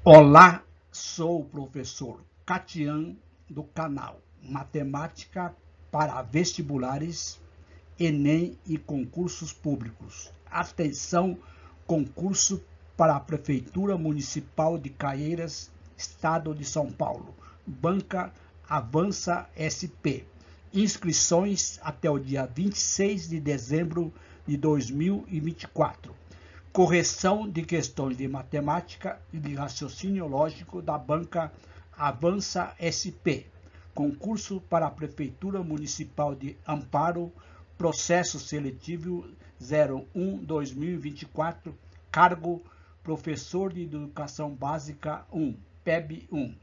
Olá, sou o professor Catian do canal Matemática para Vestibulares, Enem e Concursos Públicos. Atenção, concurso para a Prefeitura Municipal de Caieiras, Estado de São Paulo. Banca Avança SP. Inscrições até o dia 26 de dezembro de 2024. Correção de questões de matemática e de raciocínio lógico da banca Avança SP. Concurso para a Prefeitura Municipal de Amparo, processo seletivo 01/2024, cargo Professor de Educação Básica 1, PEB 1.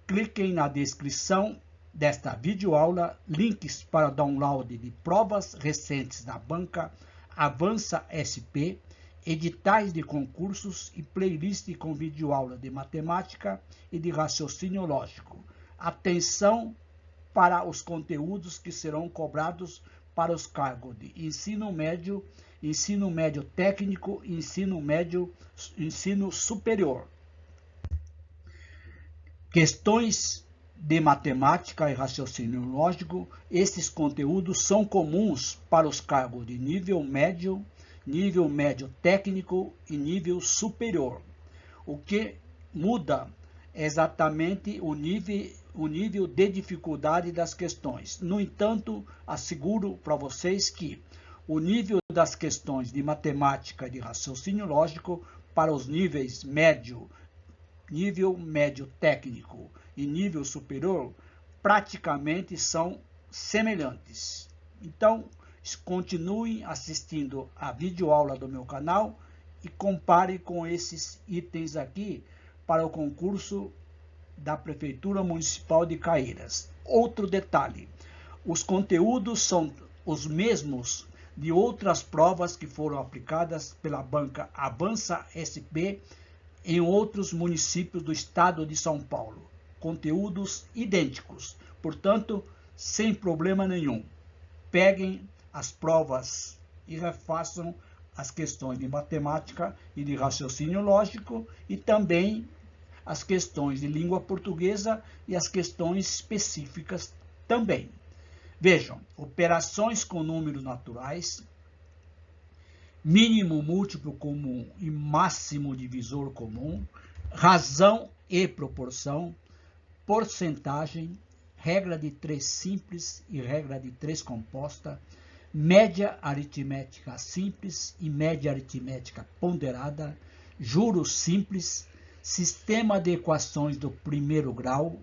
Cliquem na descrição desta videoaula, links para download de provas recentes da banca Avança SP, editais de concursos e playlist com videoaula de matemática e de raciocínio lógico. Atenção para os conteúdos que serão cobrados para os cargos de ensino médio técnico e ensino superior. Questões de matemática e raciocínio lógico, esses conteúdos são comuns para os cargos de nível médio técnico e nível superior. O que muda é exatamente o nível de dificuldade das questões. No entanto, asseguro para vocês que o nível das questões de matemática e de raciocínio lógico para os níveis nível médio técnico e nível superior praticamente são semelhantes. Então, continue assistindo a videoaula do meu canal e compare com esses itens aqui para o concurso da Prefeitura Municipal de Caieiras. Outro detalhe, os conteúdos são os mesmos de outras provas que foram aplicadas pela banca Avança SP em outros municípios do estado de São Paulo. Conteúdos idênticos, portanto, sem problema nenhum. Peguem as provas e refaçam as questões de matemática e de raciocínio lógico e também as questões de língua portuguesa e as questões específicas também. Vejam, operações com números naturais, mínimo múltiplo comum e máximo divisor comum, razão e proporção, porcentagem, regra de 3 simples e regra de 3 composta, média aritmética simples e média aritmética ponderada, juros simples, sistema de equações do primeiro grau,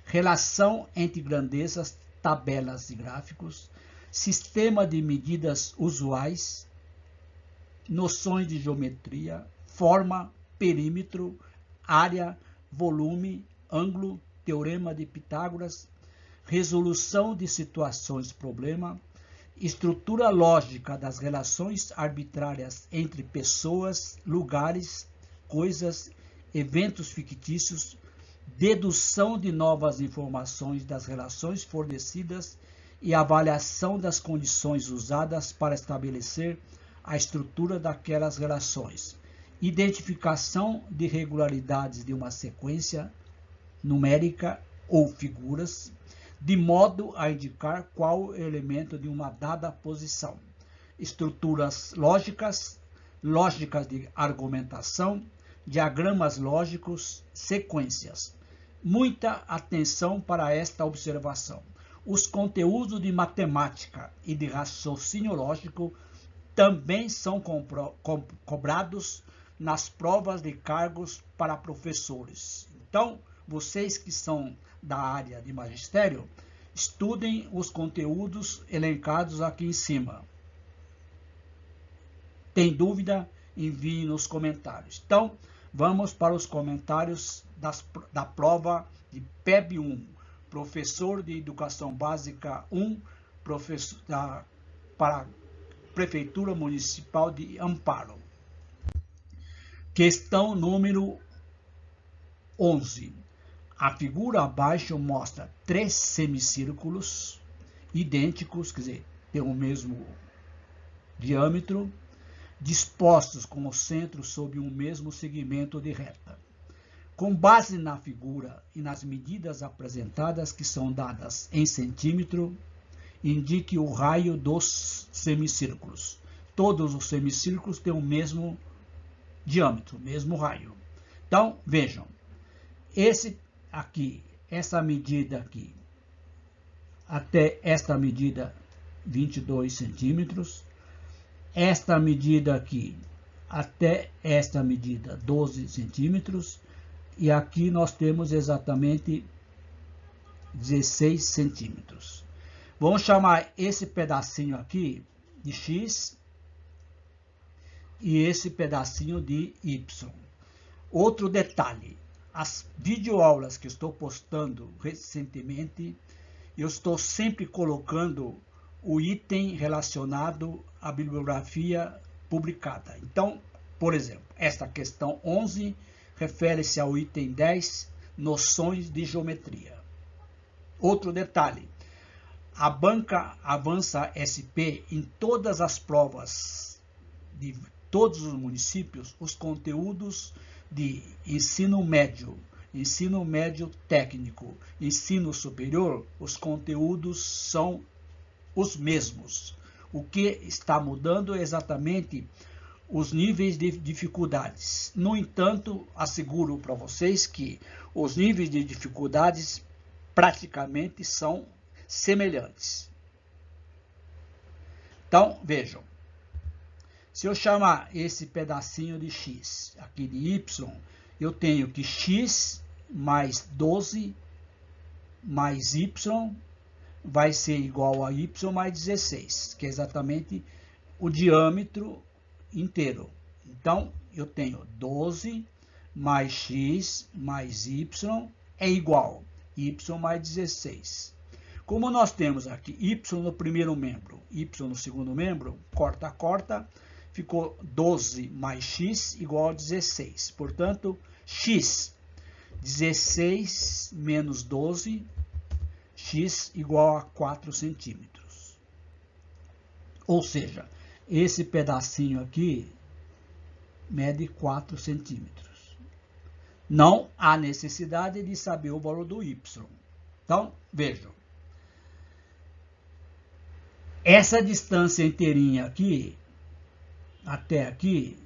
relação entre grandezas, tabelas e gráficos, sistema de medidas usuais, noções de geometria, forma, perímetro, área, volume, ângulo, teorema de Pitágoras, resolução de situações-problema, estrutura lógica das relações arbitrárias entre pessoas, lugares, coisas, eventos fictícios, dedução de novas informações das relações fornecidas e avaliação das condições usadas para estabelecer a estrutura daquelas relações, identificação de regularidades de uma sequência numérica ou figuras, de modo a indicar qual elemento de uma dada posição, estruturas lógicas, lógicas de argumentação, diagramas lógicos, sequências. Muita atenção para esta observação. Os conteúdos de matemática e de raciocínio lógico também são cobrados nas provas de cargos para professores. Então, vocês que são da área de magistério, estudem os conteúdos elencados aqui em cima. Tem dúvida? Envie nos comentários. Então, vamos para os comentários da prova de PEB 1, Professor de Educação Básica 1, para a Prefeitura Municipal de Amparo. Questão número 11. A figura abaixo mostra 3 semicírculos idênticos, quer dizer, têm o mesmo diâmetro, dispostos com o centro sob um mesmo segmento de reta. Com base na figura e nas medidas apresentadas, que são dadas em centímetro, indique o raio dos semicírculos. Todos os semicírculos têm o mesmo diâmetro, o mesmo raio. Então, vejam, essa medida aqui, até esta medida, 22 centímetros. Esta medida aqui, até esta medida, 12 centímetros. E aqui nós temos exatamente 16 centímetros. Vamos chamar esse pedacinho aqui de X e esse pedacinho de Y. Outro detalhe, as videoaulas que estou postando recentemente, eu estou sempre colocando o item relacionado à bibliografia publicada. Então, por exemplo, esta questão 11 refere-se ao item 10, noções de geometria. Outro detalhe, a banca Avança SP, em todas as provas de todos os municípios, os conteúdos de ensino médio técnico, ensino superior, os conteúdos são os mesmos. O que está mudando é exatamente os níveis de dificuldades. No entanto, asseguro para vocês que os níveis de dificuldades praticamente são semelhantes. Então, vejam. Se eu chamar esse pedacinho de X aqui de Y, eu tenho que X mais 12 mais Y vai ser igual a Y mais 16, que é exatamente o diâmetro inteiro. Então, eu tenho 12 mais X mais Y é igual a Y mais 16. Como nós temos aqui Y no primeiro membro, Y no segundo membro, corta, corta, ficou 12 mais X igual a 16. Portanto, X, 16 menos 12, X igual a 4 centímetros. Ou seja, esse pedacinho aqui mede 4 centímetros. Não há necessidade de saber o valor do Y. Então, vejam. Essa distância inteirinha aqui, até aqui,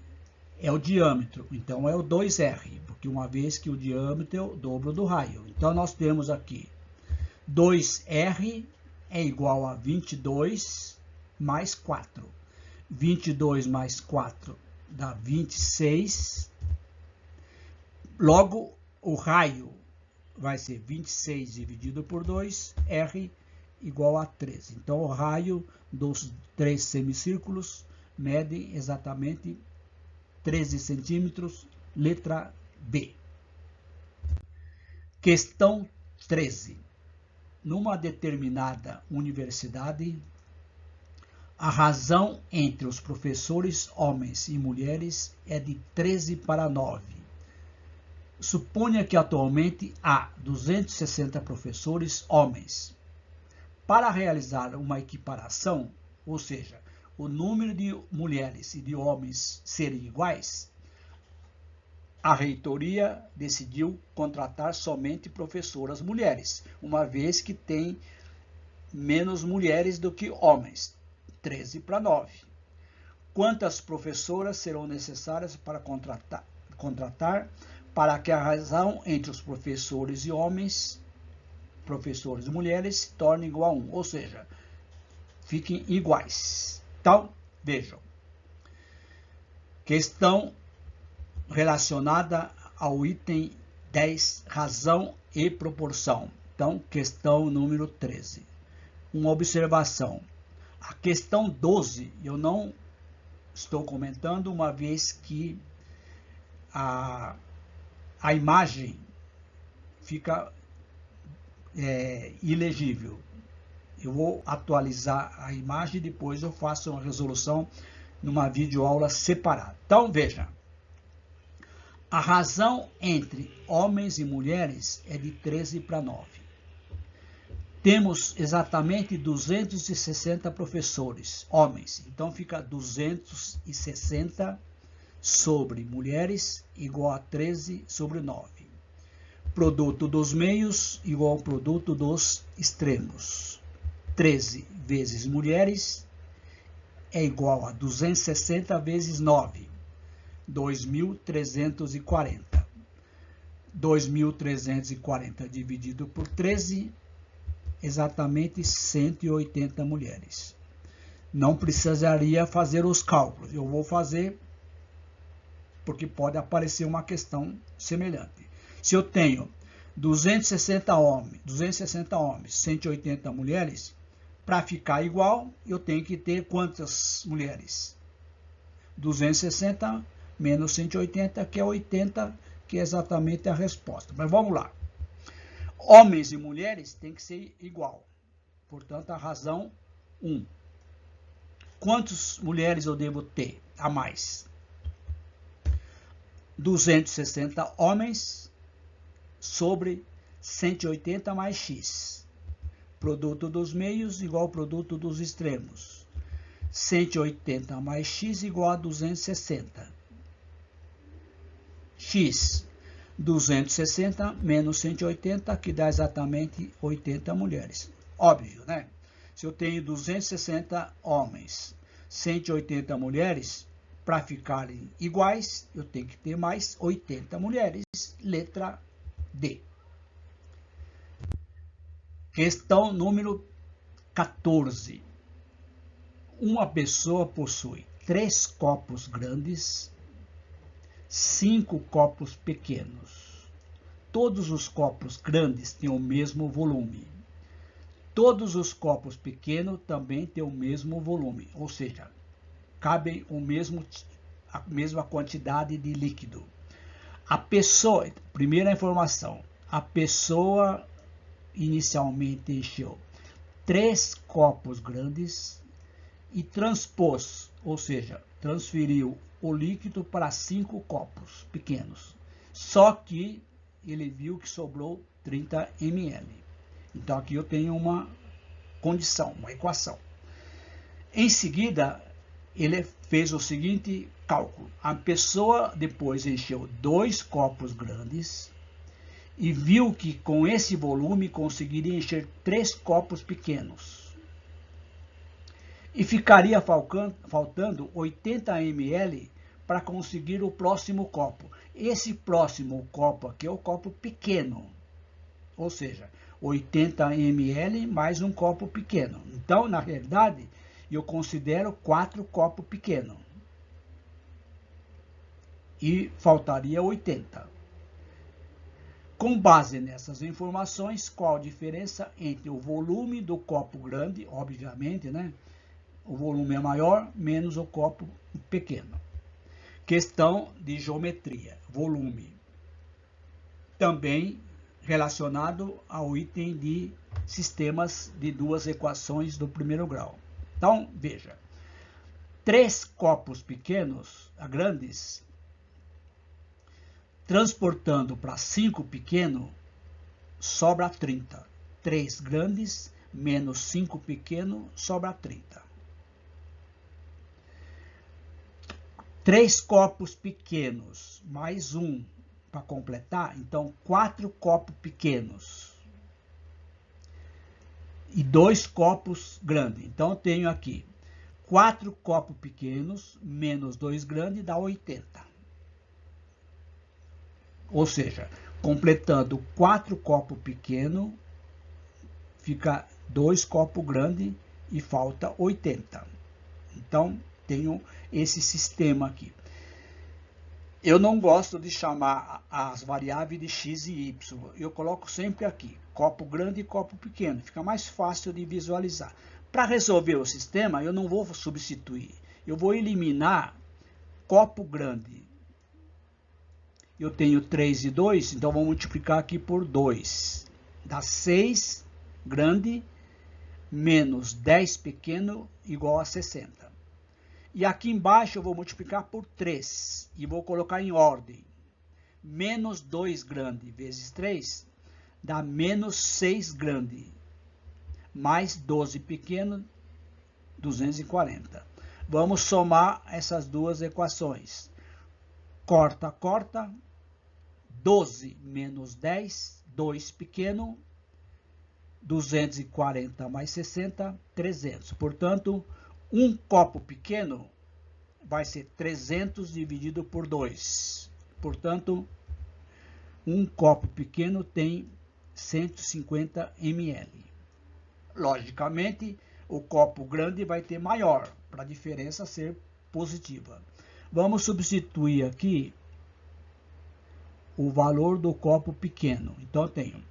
é o diâmetro. Então, é o 2R, porque uma vez que o diâmetro é o dobro do raio. Então, nós temos aqui 2R é igual a 22 mais 4. 22 mais 4 dá 26. Logo, o raio vai ser 26 dividido por 2, R igual a 13. Então, o raio dos 3 semicírculos mede exatamente 13 centímetros, letra B. Questão 13. Numa determinada universidade, a razão entre os professores homens e mulheres é de 13 para 9. Suponha que atualmente há 260 professores homens. Para realizar uma equiparação, ou seja, o número de mulheres e de homens serem iguais, a reitoria decidiu contratar somente professoras mulheres, uma vez que tem menos mulheres do que homens, 13 para 9. Quantas professoras serão necessárias para contratar para que a razão entre os professores e homens, professores e mulheres, se torne igual a 1, ou seja, fiquem iguais. Então, vejam. Questão relacionada ao item 10, razão e proporção. Então, questão número 13. Uma observação. A questão 12, eu não estou comentando, uma vez que a imagem fica ilegível. Eu vou atualizar a imagem e depois eu faço uma resolução numa videoaula separada. Então, veja. A razão entre homens e mulheres é de 13 para 9. Temos exatamente 260 professores, homens. Então, fica 260 sobre mulheres igual a 13 sobre 9. Produto dos meios igual ao produto dos extremos. 13 vezes mulheres é igual a 260 vezes 9, 2.340. 2.340 dividido por 13, exatamente 180 mulheres. Não precisaria fazer os cálculos, eu vou fazer porque pode aparecer uma questão semelhante. Se eu tenho 260 homens, 180 mulheres, para ficar igual, eu tenho que ter quantas mulheres? 260 menos 180, que é 80, que é exatamente a resposta. Mas vamos lá. Homens e mulheres tem que ser igual. Portanto, a razão 1. Quantas mulheres eu devo ter a mais? 260 homens sobre 180 mais x. Produto dos meios igual ao produto dos extremos. 180 mais x igual a 260. X, 260 menos 180, que dá exatamente 80 mulheres. Óbvio, né? Se eu tenho 260 homens, 180 mulheres, para ficarem iguais, eu tenho que ter mais 80 mulheres. Letra D. Questão número 14. Uma pessoa possui 3 copos grandes, 5 copos pequenos. Todos os copos grandes têm o mesmo volume. Todos os copos pequenos também têm o mesmo volume, ou seja, cabem a mesma quantidade de líquido. A pessoa, primeira informação, a pessoa inicialmente encheu 3 copos grandes e transpôs, ou seja, transferiu o líquido para 5 copos pequenos. Só que ele viu que sobrou 30 ml. Então aqui eu tenho uma condição, uma equação. Em seguida, ele fez o seguinte cálculo. A pessoa depois encheu 2 copos grandes e viu que com esse volume conseguiria encher 3 copos pequenos. E ficaria faltando 80 ml para conseguir o próximo copo. Esse próximo copo aqui é o copo pequeno, ou seja, 80 ml mais um copo pequeno. Então, na realidade, eu considero 4 copos pequenos. E faltaria 80. Com base nessas informações, qual a diferença entre o volume do copo grande, obviamente, né? O volume é maior, menos o copo pequeno. Questão de geometria, volume. Também relacionado ao item de sistemas de 2 equações do primeiro grau. Então, veja, 3 copos pequenos, grandes, transportando para 5 pequenos, sobra 30. 3 grandes menos 5 pequenos, sobra 30. 3 copos pequenos, mais um para completar, então 4 copos pequenos e 2 copos grandes. Então eu tenho aqui 4 copos pequenos menos 2 grandes dá 80. Ou seja, completando 4 copos pequenos, fica 2 copos grandes e falta 80. Então, tenho esse sistema aqui. Eu não gosto de chamar as variáveis de x e y. Eu coloco sempre aqui, copo grande e copo pequeno. Fica mais fácil de visualizar. Para resolver o sistema, eu não vou substituir. Eu vou eliminar copo grande. Eu tenho 3 e 2, então vou multiplicar aqui por 2. Dá 6 grande menos 10 pequeno igual a 60. E aqui embaixo eu vou multiplicar por 3 e vou colocar em ordem. Menos 2 grande vezes 3 dá menos 6 grande. Mais 12 pequeno, 240. Vamos somar essas duas equações. Corta, corta. 12 menos 10, 2 pequeno, 240 mais 60, 300. Portanto, um copo pequeno vai ser 300 dividido por 2. Portanto, um copo pequeno tem 150 ml. Logicamente, o copo grande vai ter maior, para a diferença ser positiva. Vamos substituir aqui o valor do copo pequeno. Então, eu tenho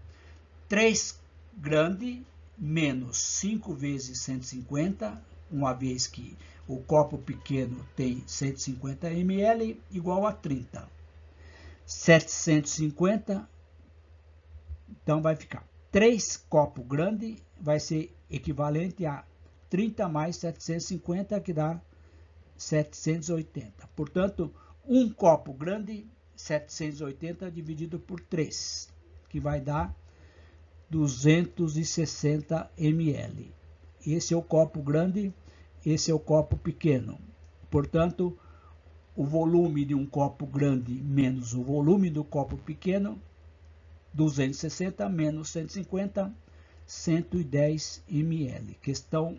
3 grande menos 5 vezes 150, uma vez que o copo pequeno tem 150 ml, igual a 30. 750, então vai ficar 3 copos grande, vai ser equivalente a 30 mais 750, que dá 780. Portanto, um copo grande, 780 dividido por 3, que vai dar 260 ml. Esse é o copo grande, esse é o copo pequeno. Portanto, o volume de um copo grande menos o volume do copo pequeno, 260 menos 150, 110 ml. Questão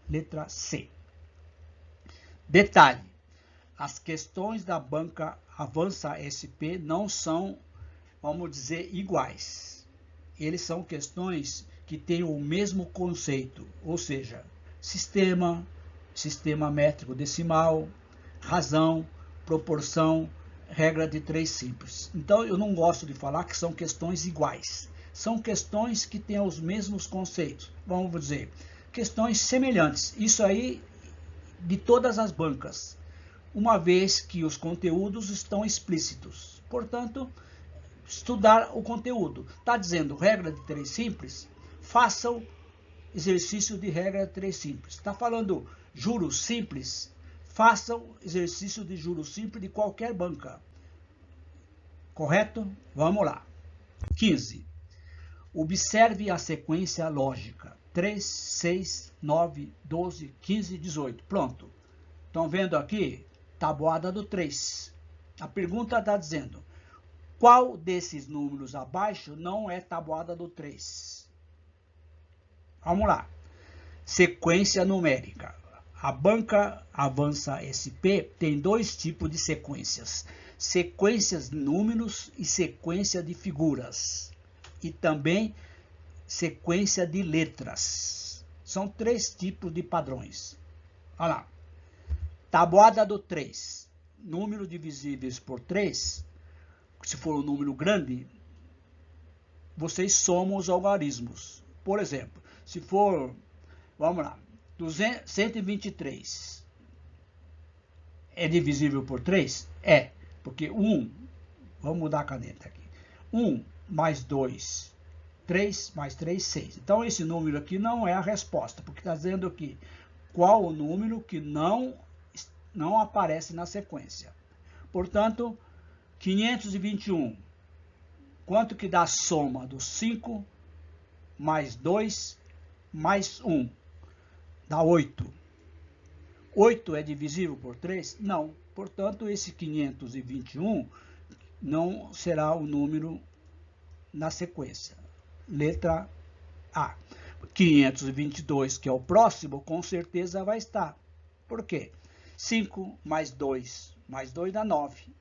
letra C. Detalhe: as questões da banca Avança SP não são, vamos dizer, iguais. Eles são questões que têm o mesmo conceito, ou seja, sistema métrico decimal, razão, proporção, regra de 3 simples. Então, eu não gosto de falar que são questões iguais. São questões que têm os mesmos conceitos. Vamos dizer, questões semelhantes. Isso aí de todas as bancas, uma vez que os conteúdos estão explícitos. Portanto, estudar o conteúdo. Está dizendo regra de 3 simples? Façam exercício de regra de 3 simples. Está falando juros simples? Façam exercício de juros simples de qualquer banca. Correto? Vamos lá. 15. Observe a sequência lógica. 3, 6, 9, 12, 15, 18. Pronto. Estão vendo aqui? Tabuada do 3. A pergunta está dizendo: qual desses números abaixo não é tabuada do 3? Vamos lá. Sequência numérica. A banca Avança SP tem 2 tipos de sequências: sequências de números e sequência de figuras. E também sequência de letras. São 3 tipos de padrões. Olha lá. Tabuada do 3. Número divisíveis por 3. Se for um número grande, vocês somam os algarismos. Por exemplo, se for, vamos lá, 123 é divisível por 3? É, porque 1, vamos mudar a caneta aqui, 1 mais 2, 3 mais 3, 6. Então, esse número aqui não é a resposta, porque está dizendo aqui qual o número que não aparece na sequência. Portanto, 521, quanto que dá a soma dos 5 mais 2 mais 1? Dá 8. 8 é divisível por 3? Não. Portanto, esse 521 não será o número na sequência. Letra A. 522, que é o próximo, com certeza vai estar. Por quê? 5 mais 2 dá 9.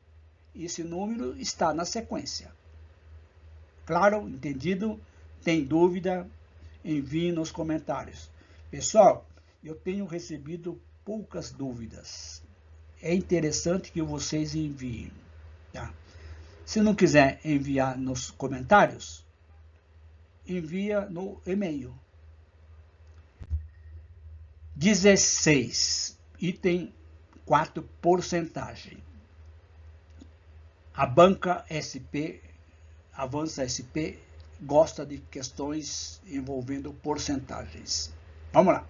Esse número está na sequência. Claro? Entendido? Tem dúvida? Envie nos comentários. Pessoal, eu tenho recebido poucas dúvidas. É interessante que vocês enviem. Tá? Se não quiser enviar nos comentários, envia no e-mail. 16. Item 4, porcentagem. A banca SP, Avança SP, gosta de questões envolvendo porcentagens. Vamos lá.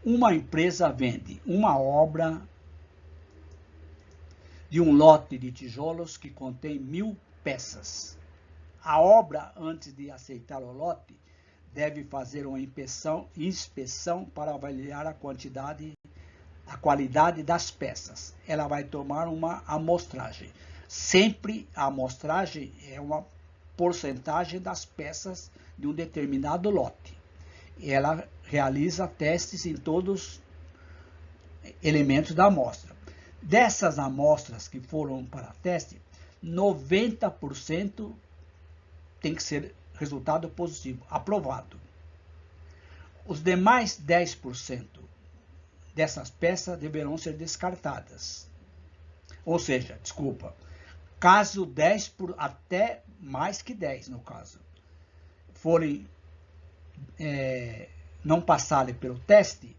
Uma empresa vende uma obra de um lote de tijolos que contém 1000 peças. A obra, antes de aceitar o lote, deve fazer uma inspeção para avaliar a qualidade das peças. Ela vai tomar uma amostragem. Sempre a amostragem é uma porcentagem das peças de um determinado lote. Ela realiza testes em todos os elementos da amostra. Dessas amostras que foram para teste, 90% tem que ser resultado positivo, aprovado. Os demais 10% dessas peças deverão ser descartadas. Ou seja, caso 10 até mais que 10 no caso, forem não passarem pelo teste,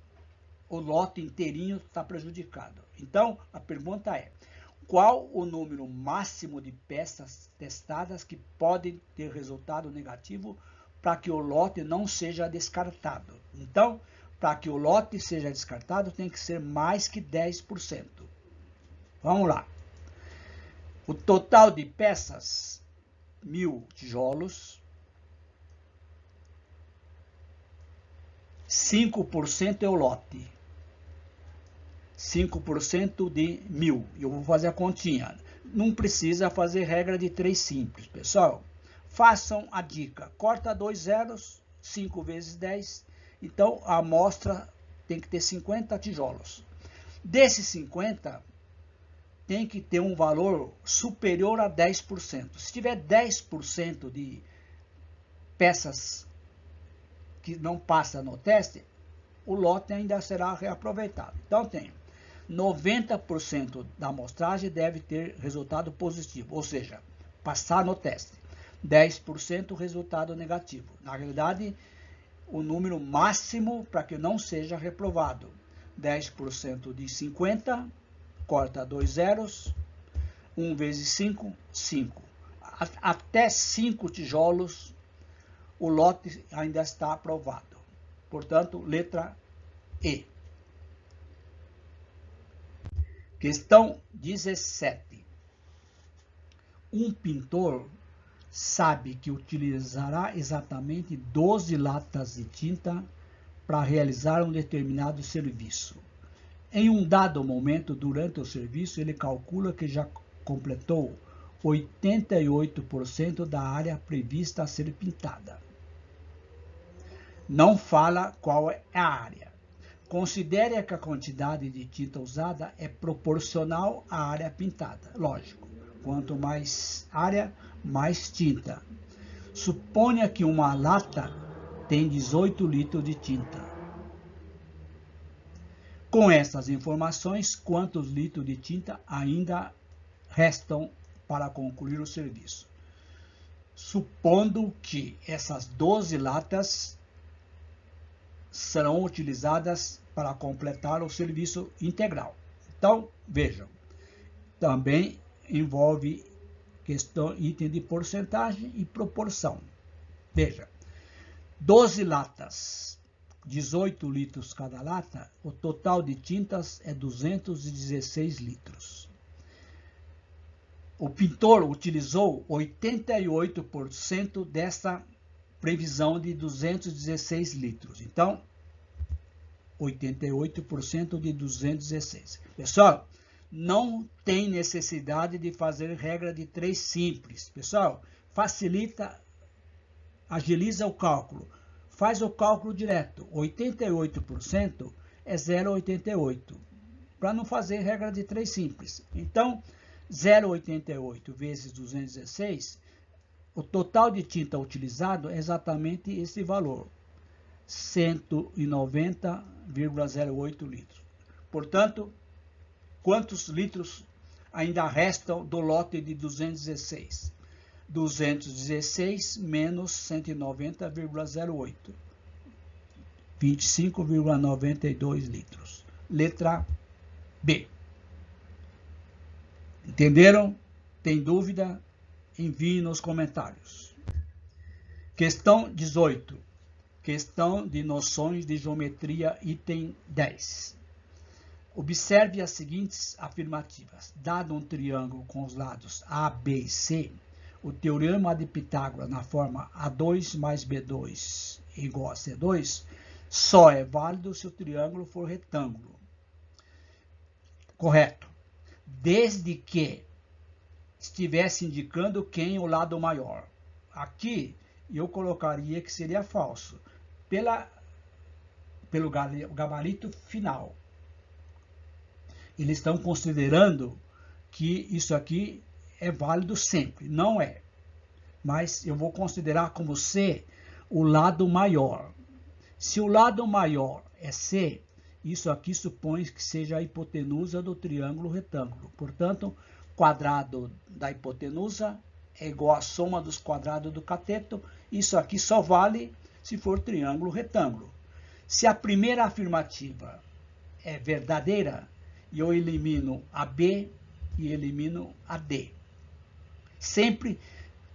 o lote inteirinho está prejudicado. Então, a pergunta é, qual o número máximo de peças testadas que podem ter resultado negativo para que o lote não seja descartado? Então, para que o lote seja descartado, tem que ser mais que 10%. Vamos lá. O total de peças, 1.000 tijolos, 5% é o lote. 5% de 1.000. Eu vou fazer a continha. Não precisa fazer regra de 3 simples, pessoal. Façam a dica. Corta 2 zeros, 5 vezes 10. Então, a amostra tem que ter 50 tijolos. Desses 50, tem que ter um valor superior a 10%. Se tiver 10% de peças que não passa no teste, o lote ainda será reaproveitado. Então, tem 90% da amostragem deve ter resultado positivo, ou seja, passar no teste. 10% resultado negativo. Na realidade, o número máximo para que não seja reprovado. 10% de 50, corta 2 zeros, 1 vezes 5, 5. Até 5 tijolos, o lote ainda está aprovado. Portanto, letra E. Questão 17. Um pintor sabe que utilizará exatamente 12 latas de tinta para realizar um determinado serviço. Em um dado momento, durante o serviço, ele calcula que já completou 88% da área prevista a ser pintada. Não fala qual é a área. Considere que a quantidade de tinta usada é proporcional à área pintada. Lógico, quanto mais área, mais tinta. Suponha que uma lata tem 18 litros de tinta. Com essas informações, quantos litros de tinta ainda restam para concluir o serviço? Supondo que essas 12 latas serão utilizadas para completar o serviço integral. Então, vejam, também envolve questão, item de porcentagem e proporção. Veja, 12 latas, 18 litros cada lata, o total de tintas é 216 litros. O pintor utilizou 88% dessa previsão de 216 litros. Então, 88% de 216. Pessoal, não tem necessidade de fazer regra de 3 simples. Pessoal, facilita, agiliza o cálculo. Faz o cálculo direto. 88% é 0,88. Para não fazer regra de 3 simples. Então, 0,88 vezes 216, o total de tinta utilizado é exatamente esse valor, 190,08 litros. Portanto, quantos litros ainda restam do lote de 216? 216 menos 190,08. 25,92 litros. Letra B. Entenderam? Tem dúvida? Envie nos comentários. Questão 18. Questão de noções de geometria, item 10. Observe as seguintes afirmativas. Dado um triângulo com os lados A, B e C, o teorema de Pitágoras na forma A2 mais B2 igual a C2 só é válido se o triângulo for retângulo. Correto. Desde que estivesse indicando quem é o lado maior. Aqui eu colocaria que seria falso, pelo gabarito final. Eles estão considerando que isso aqui é válido sempre. Não é. Mas eu vou considerar como C o lado maior. Se o lado maior é C, isso aqui supõe que seja a hipotenusa do triângulo retângulo. Portanto, quadrado da hipotenusa é igual à soma dos quadrados do cateto. Isso aqui só vale se for triângulo retângulo. Se a primeira afirmativa é verdadeira, eu elimino a B e elimino a D. Sempre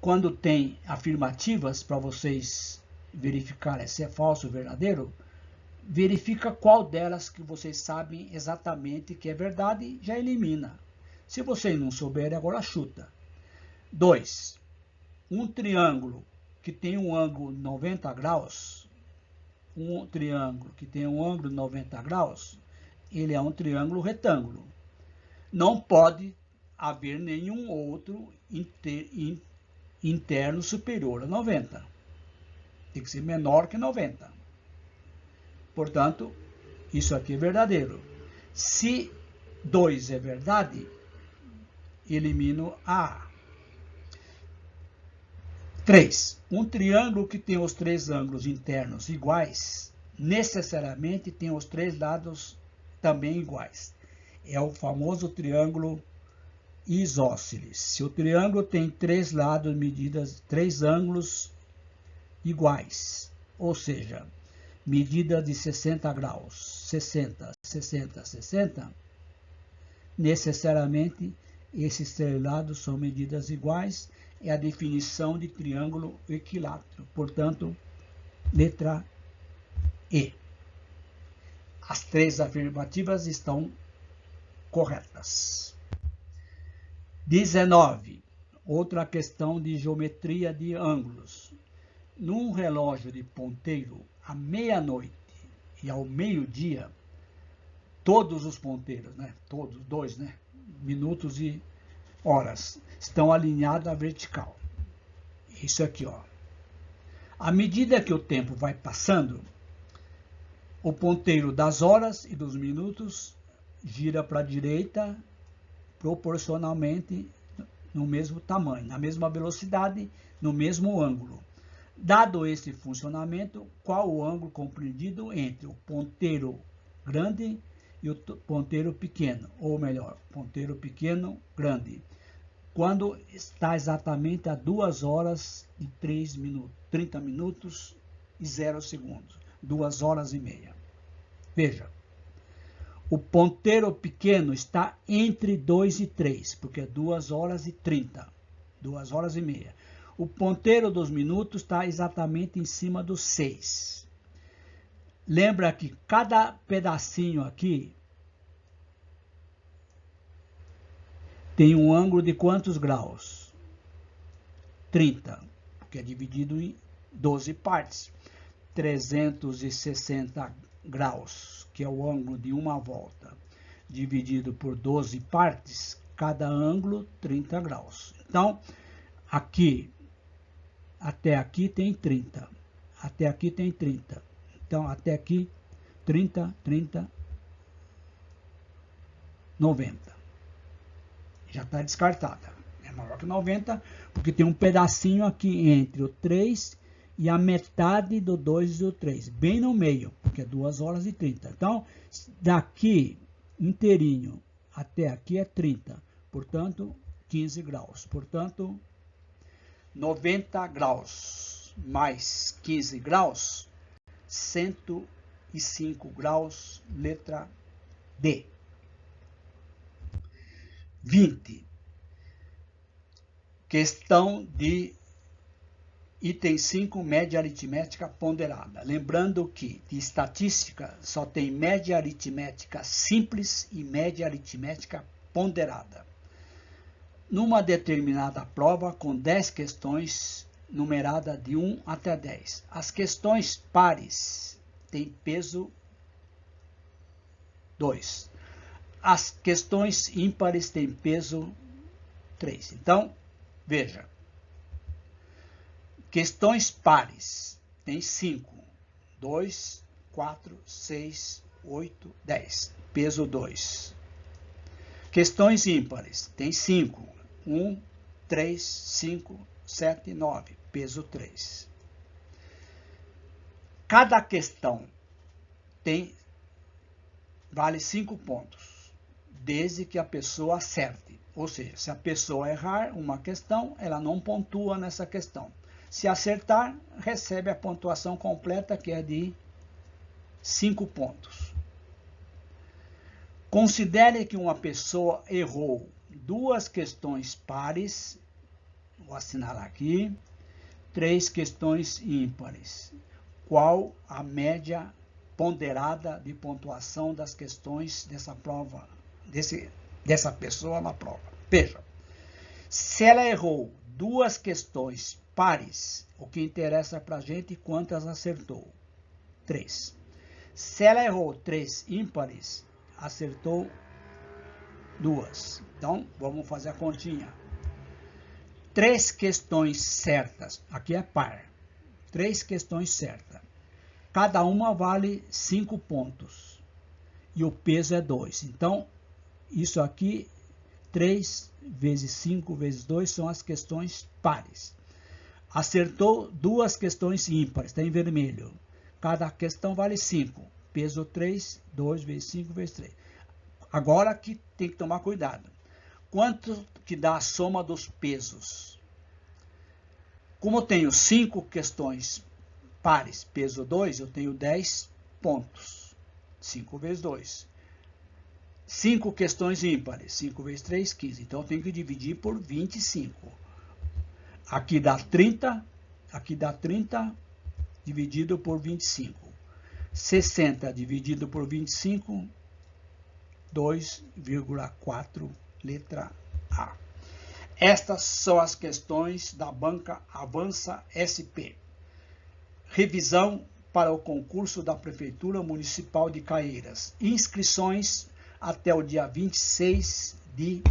quando tem afirmativas, para vocês verificarem se é falso ou verdadeiro, verifica qual delas que vocês sabem exatamente que é verdade e já elimina. Se vocês não souberem, agora chuta. 2. Um triângulo que tem um ângulo 90 graus, ele é um triângulo retângulo. Não pode haver nenhum outro interno superior a 90. Tem que ser menor que 90. Portanto, isso aqui é verdadeiro. Se 2 é verdade, elimino a A. 3. Um triângulo que tem os três ângulos internos iguais, necessariamente tem os três lados também iguais. É o famoso triângulo isósceles. Se o triângulo tem três lados, três ângulos iguais, ou seja, medida de 60 graus, 60, 60, 60, necessariamente esses três lados são medidas iguais, é a definição de triângulo equilátero. Portanto, letra E. As três afirmativas estão corretas. 19. Outra questão de geometria de ângulos. Num relógio de ponteiro, à meia-noite e ao meio-dia, todos os ponteiros, todos, dois, minutos e horas, estão alinhados à vertical. Isso aqui, ó. À medida que o tempo vai passando, o ponteiro das horas e dos minutos gira para a direita proporcionalmente no mesmo tamanho, na mesma velocidade, no mesmo ângulo. Dado esse funcionamento, qual o ângulo compreendido entre o ponteiro grande e o ponteiro pequeno, ou melhor, ponteiro pequeno grande, quando está exatamente a 2 horas e 30 minutos e 0 segundos, 2 horas e meia. Veja, o ponteiro pequeno está entre 2 e 3, porque é 2 horas e 30, 2 horas e meia. O ponteiro dos minutos está exatamente em cima do 6. Lembra que cada pedacinho aqui tem um ângulo de quantos graus? 30, porque é dividido em 12 partes. 360 graus, que é o ângulo de uma volta, dividido por 12 partes, cada ângulo 30 graus. Então, aqui, até aqui tem 30, até aqui tem 30. Então, até aqui, 30, 30, 90. Já está descartada. É maior que 90, porque tem um pedacinho aqui entre o 3 e a metade do 2 e o 3, bem no meio, porque é 2 horas e 30. Então, daqui inteirinho até aqui é 30, portanto, 15 graus. Portanto, 90 graus mais 15 graus, 105 graus, letra D. 20. Questão de item 5, média aritmética ponderada. Lembrando que de estatística só tem média aritmética simples e média aritmética ponderada. Numa determinada prova com 10 questões numeradas de 1 até 10. As questões pares têm peso 2. As questões ímpares têm peso 3. Então, veja. Questões pares. Tem 5. 2, 4, 6, 8, 10. Peso 2. Questões ímpares. Tem 5. 1, 3, 5, 7, 9. Peso 3. Cada questão vale 5 pontos, desde que a pessoa acerte. Ou seja, se a pessoa errar uma questão, ela não pontua nessa questão. Se acertar, recebe a pontuação completa, que é de 5 pontos. Considere que uma pessoa errou 2 questões pares, vou assinalar aqui, 3 questões ímpares. Qual a média ponderada de pontuação das questões dessa prova, dessa pessoa na prova? Veja, se ela errou 2 questões pares, o que interessa para a gente é quantas acertou. 3. Se ela errou 3 ímpares, acertou 2. Então, vamos fazer a continha. 3 questões certas, aqui é par. 3 questões certas. Cada uma vale 5 pontos. E o peso é 2. Então, isso aqui, 3 vezes 5 vezes 2 são as questões pares. Acertou 2 questões ímpares, está em vermelho. Cada questão vale 5. Peso 3, 2 vezes 5 vezes 3. Agora aqui tem que tomar cuidado. Quanto que dá a soma dos pesos? Como eu tenho 5 questões pares, peso 2, eu tenho 10 pontos. 5 vezes 2. 5 questões ímpares, 5 vezes 3, 15. Então, eu tenho que dividir por 25. Aqui dá 30 dividido por 25. 60 dividido por 25, 2,4, letra A. Estas são as questões da banca Avança SP. Revisão para o concurso da Prefeitura Municipal de Caieiras. Inscrições até o dia 26 de